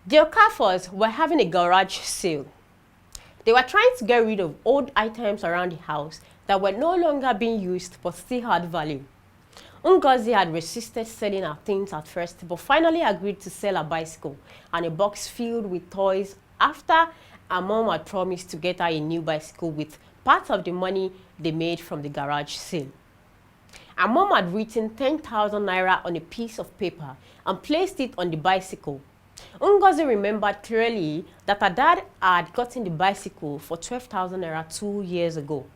The Okafors were having a garage sale. They were trying to get rid of old items around the house that were no longer being used but still had value. Ngozi had resisted selling her things at first but finally agreed to sell a bicycle and a box filled with toys after her mom had promised to get her a new bicycle with part of the money they made from the garage sale. Her mom had written 10,000 naira on a piece of paper and placed it on the bicycle. Ngozi remembered clearly that her dad had gotten the bicycle for 12,000 naira 2 years ago.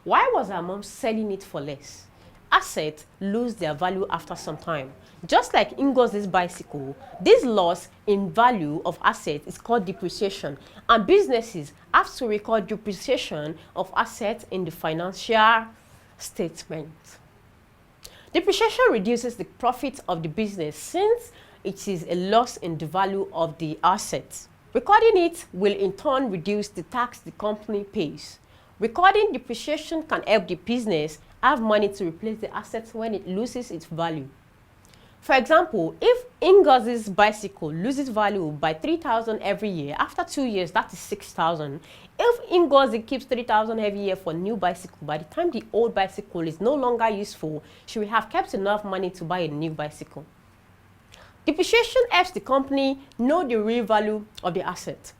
Why was her mom selling it for less? Assets lose their value after some time. Just like Ngozi's bicycle, this loss in value of assets is called depreciation, and businesses have to record depreciation of assets in the financial statement. Depreciation reduces the profit of the business since it is a loss in the value of the assets. Recording it will in turn reduce the tax the company pays. Recording depreciation can help the business have money to replace the assets when it loses its value. For example, if Ngozi's bicycle loses value by 3,000 every year, after 2 years that is 6,000. If Ngozi keeps 3,000 every year for new bicycle, by the time the old bicycle is no longer useful, she will have kept enough money to buy a new bicycle. Depreciation helps the company know the real value of the asset.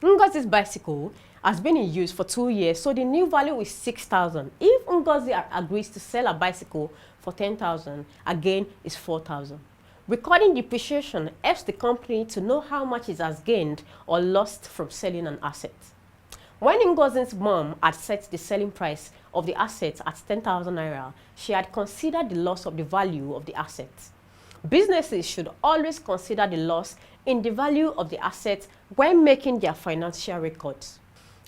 Ngozi's bicycle has been in use for 2 years, so the new value is 6,000. If Ngozi agrees to sell a bicycle for 10,000, again is 4,000. Recording depreciation helps the company to know how much it has gained or lost from selling an asset. When Ngozi's mom had set the selling price of the asset at 10,000 naira, she had considered the loss of the value of the asset. Businesses should always consider the loss in the value of the asset when making their financial records.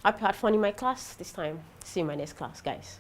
I hope you had fun in my class this time. See you in my next class, guys.